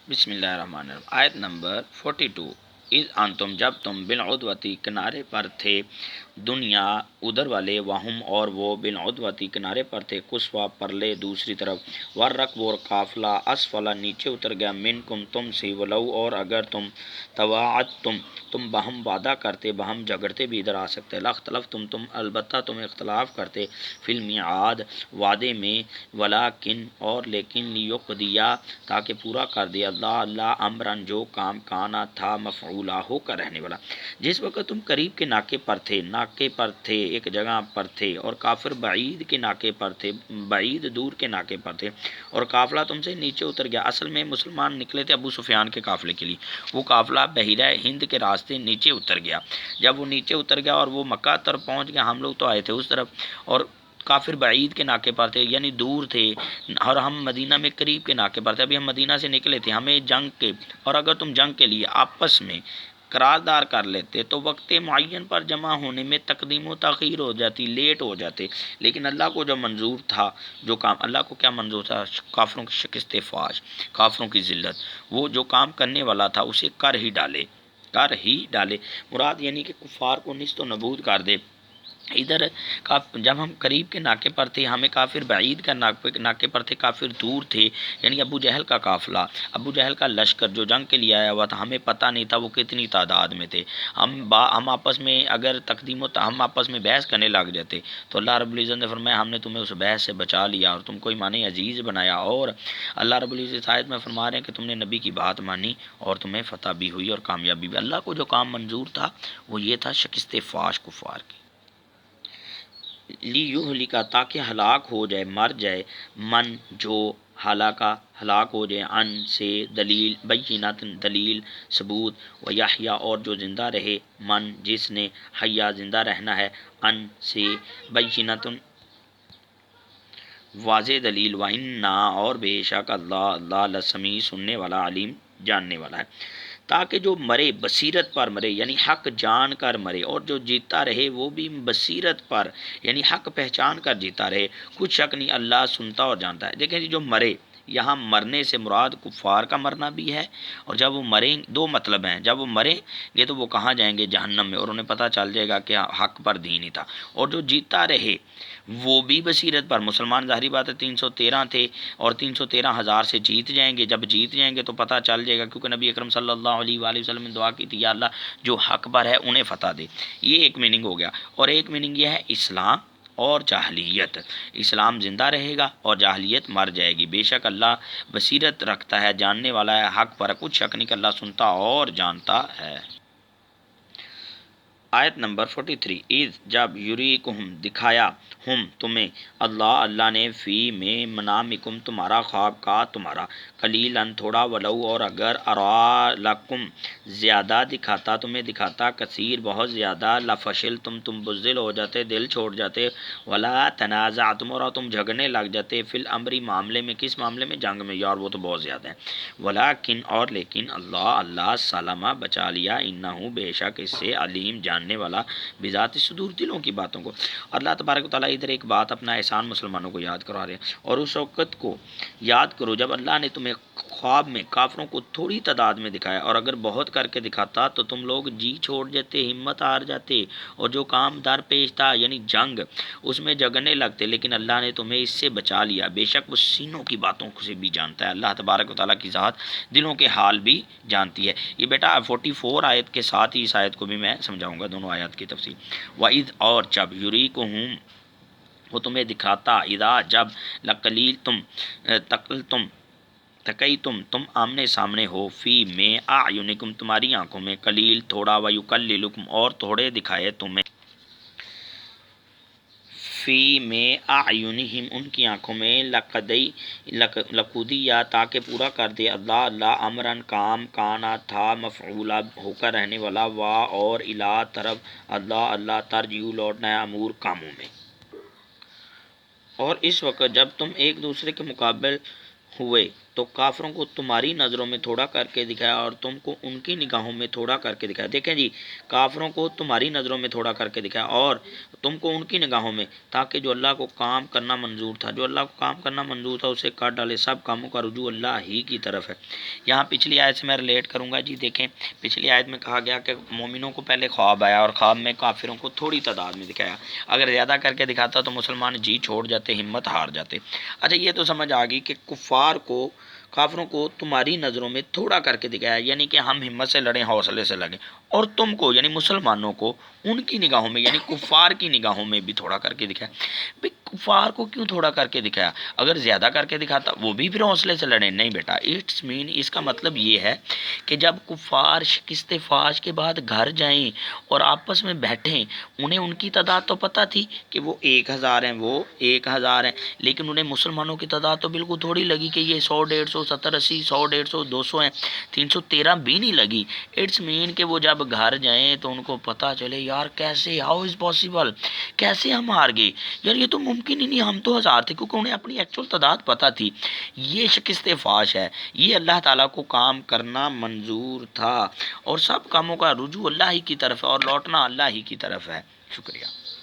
بسم اللہ الرحمن الرحیم۔ آیت نمبر 42۔ اذ انتم جب تم بالعدوتی کنارے پر تھے، دنیا ادھر والے، وہم اور وہ بالعدوتی کنارے پر تھے، قصویٰ پرلے دوسری طرف، والرکب اور قافلہ اسفل نیچے اتر گیا، منکم تم سے، ولو اور اگر تم تواعدتم تم بہم وعدہ کرتے، بہم جھگڑتے بھی ادھر آ سکتے، لاختلفتم تم البتہ تم اختلاف کرتے، فی المیعاد وعدے میں، ولیکن اور لیکن لیقضیا تاکہ پورا کر دے اللہ امرن جو کام کانا تھا مفعولا ہو کر رہنے والا۔ جس وقت تم قریب کے ناکے پر تھے ایک جگہ پر تھے، اور کافر بعید کے ناکے پر تھے، بعید دور کے ناکے پر تھے، اور قافلہ تم سے نیچے اتر گیا۔ اصل میں مسلمان نکلے تھے ابو سفیان کے قافلے کے لیے، وہ قافلہ بحیرہ ہند کے راستے نیچے اتر گیا۔ جب وہ نیچے اتر گیا اور وہ مکہ طرف پہنچ گیا، ہم لوگ تو آئے تھے اس طرف، اور کافر بعید کے ناکے پر تھے یعنی دور تھے، اور ہم مدینہ میں قریب کے ناکے پر تھے۔ ابھی ہم مدینہ سے نکلے تھے، ہمیں جنگ کے، اور اگر تم جنگ کے لیے آپس میں قراردار کر لیتے تو وقت معین پر جمع ہونے میں تقدیم و تاخیر ہو جاتی، لیٹ ہو جاتے، لیکن اللہ کو جو منظور تھا، جو کام اللہ کو کیا منظور تھا، کافروں کی شکست فاش، کافروں کی ذلت، وہ جو کام کرنے والا تھا اسے کر ہی ڈالے، مراد یعنی کہ کفار کو نیست و نبود کر دے۔ ادھر جب ہم قریب کے ناکے پر تھے، ہمیں کافر بعید کا ناکے پر تھے، کافر دور تھے، یعنی ابو جہل کا قافلہ، ابو جہل کا لشکر جو جنگ کے لیے آیا ہوا تھا، ہمیں پتہ نہیں تھا وہ کتنی تعداد میں تھے۔ ہم آپس میں اگر ہم آپس میں بحث کرنے لگ جاتے تو اللہ رب العزت نے فرمایا ہم نے تمہیں اس بحث سے بچا لیا اور تم کو ایمان عزیز بنایا، اور اللہ رب العزت آیت میں فرما رہے ہیں کہ تم نے نبی کی بات مانی اور تمہیں فتح بھی ہوئی اور کامیابی بھی۔ اللہ کو جو کام منظور تھا وہ یہ تھا شکست فاش کفار کی، لیہلکا تاکہ ہلاک ہو جائے، مر جائے، من جو ہلاک ہو جائے، ان سے دلیل بینات دلیل ثبوت، و یحییٰ اور جو زندہ رہے، من جس نے حیا زندہ رہنا ہے، ان سے بینات واضح دلیل، و انا اور بے شک اللہ لسمیع سننے والا، علیم جاننے والا ہے، تاکہ جو مرے بصیرت پر مرے یعنی حق جان کر مرے، اور جو جیتا رہے وہ بھی بصیرت پر یعنی حق پہچان کر جیتا رہے، کچھ شک نہیں اللہ سنتا اور جانتا ہے۔ دیکھیں جی، جو مرے، یہاں مرنے سے مراد کفار کا مرنا بھی ہے، اور جب وہ مریں، دو مطلب ہیں، جب وہ مریں گے تو وہ کہاں جائیں گے، جہنم میں، اور انہیں پتہ چل جائے گا کہ حق پر دین ہی تھا، اور جو جیتا رہے وہ بھی بصیرت پر، مسلمان ظاہری بات ہے 313 تھے اور 313,000 سے جیت جائیں گے، جب جیت جائیں گے تو پتہ چل جائے گا، کیونکہ نبی اکرم صلی اللہ علیہ وآلہ وسلم نے دعا کی تھی یا اللہ جو حق پر ہے انہیں فتح دے۔ یہ ایک میننگ ہو گیا، اور ایک میننگ یہ ہے اسلام اور جاہلیت، اسلام زندہ رہے گا اور جاہلیت مر جائے گی۔ بے شک اللہ بصیرت رکھتا ہے، جاننے والا ہے، حق پر کچھ شک نہیں کہ اللہ سنتا اور جانتا ہے۔ آیت نمبر 43۔ اذ جب یریکہم دکھایا، ہم تمہیں، اللہ نے، فی میں منامکم تمہارا خواب کا تمہارا، قلیلاً تھوڑا، ولو اور اگر، ارالکم زیادہ دکھاتا، تمہیں دکھاتا کثیر بہت زیادہ، لفشلتم تم بزدل ہو جاتے، دل چھوڑ جاتے، ولا تنازعتم اور تم جھگڑنے لگ جاتے، فی الامر معاملے میں، کس معاملے میں، جنگ میں، یار وہ تو بہت زیادہ ہیں، ولیکن اور لیکن اللہ سلامہ بچا لیا، انہو بے شک اس سے علیم جاننے والا، بذات صدور دلوں کی باتوں کو۔ اللہ تبارک و تعالیٰ ادھر ایک بات اپنا احسان مسلمانوں کو یاد کروا رہے ہیں، اور اس وقت کو یاد کرو جب اللہ نے تمہیں خواب میں کافروں کو تھوڑی تعداد میں دکھایا، اور اگر بہت کر کے دکھاتا تو تم لوگ جی چھوڑ جاتے، ہمت ہار جاتے، اور جو کام در پیش تھا یعنی جنگ، اس میں جگنے لگتے، لیکن اللہ نے تمہیں اس سے بچا لیا، بے شک وہ سینوں کی باتوں سے بھی جانتا ہے۔ اللہ تبارک و تعالیٰ کی ذات دلوں کے حال بھی جانتی ہے۔ یہ بیٹا 44 آیت کے ساتھ ہی اس آیت کو بھی میں سمجھاؤں گا، دونوں آیات کی تفصیل۔ وَإِذْ اور جب، یُریکُہُم وہ تمہیں دکھاتا، اذا جب، لقلیل تم آمنے سامنے ہو، فی میں اعینکم تمہاری آنکھوں میں، قلیل تھوڑا، ویکللکم اور تھوڑے دکھائے تمہیں، فی میں اعینہم ان کی آنکھوں میں، لقضی تاکہ پورا کر دے اللہ امرن کام کانا تھا مفعولا ہو کر رہنے والا، وا اور الی طرف اللہ ترجیع لوٹنا ہے امور کاموں میں۔ اور اس وقت جب تم ایک دوسرے کے مقابل ہوئے تو کافروں کو تمہاری نظروں میں تھوڑا کر کے دکھایا اور تم کو ان کی نگاہوں میں تھوڑا کر کے دکھایا. دیکھیں جی، کافروں کو تمہاری نظروں میں تھوڑا کر کے دکھایا اور تم کو ان کی نگاہوں میں، تاکہ جو اللہ کو کام کرنا منظور تھا، جو اللہ کو کام کرنا منظور تھا اسے کاٹ ڈالے. سب کاموں کا رجوع اللہ ہی کی طرف ہے. یہاں پچھلی آیت سے میں ریلیٹ کروں گا. جی دیکھیں، پچھلی آیت میں کہا گیا کہ مومنوں کو پہلے خواب آیا اور خواب میں کافروں کو تھوڑی تعداد میں دکھایا. اگر زیادہ کر کے دکھاتا تو مسلمان جی چھوڑ جاتے، ہمت ہار جاتے. اچھا، یہ تو سمجھ آ گئی کہ کافروں کو تمہاری نظروں میں تھوڑا کر کے دکھایا، یعنی کہ ہم ہمت سے لڑیں، حوصلے سے لگیں. اور تم کو یعنی مسلمانوں کو ان کی نگاہوں میں یعنی کفار کی نگاہوں میں بھی تھوڑا کر کے دکھایا. بھئی کفار کو کیوں تھوڑا کر کے دکھایا؟ اگر زیادہ کر کے دکھاتا وہ بھی پھر حوصلے سے لڑیں. نہیں بیٹا، اٹس مین اس کا مطلب یہ ہے کہ جب کفار شکست فاش کے بعد گھر جائیں اور آپس میں بیٹھیں، انہیں ان کی تعداد تو پتہ تھی کہ وہ 1000 ہیں، وہ 1000 ہیں، لیکن انہیں مسلمانوں کی تعداد تو بالکل تھوڑی لگی کہ یہ 100 150 70 80 100 150 200 ہیں، 313 بھی نہیں لگی. اٹس مین کہ وہ جب گھر جائیں تو ان کو پتہ چلے یار کیسے، ہاؤ از پاسبل، کیسے ہم ہار گئے یار، یہ تو ممکن ہی نہیں، ہم تو 1000 تھے، کیونکہ انہیں اپنی ایکچوئل تعداد پتہ تھی. یہ شکست فاش ہے، یہ اللہ تعالیٰ کو کام کرنا منظور تھا اور سب کاموں کا رجوع اللہ ہی کی طرف ہے اور لوٹنا اللہ ہی کی طرف ہے. شکریہ.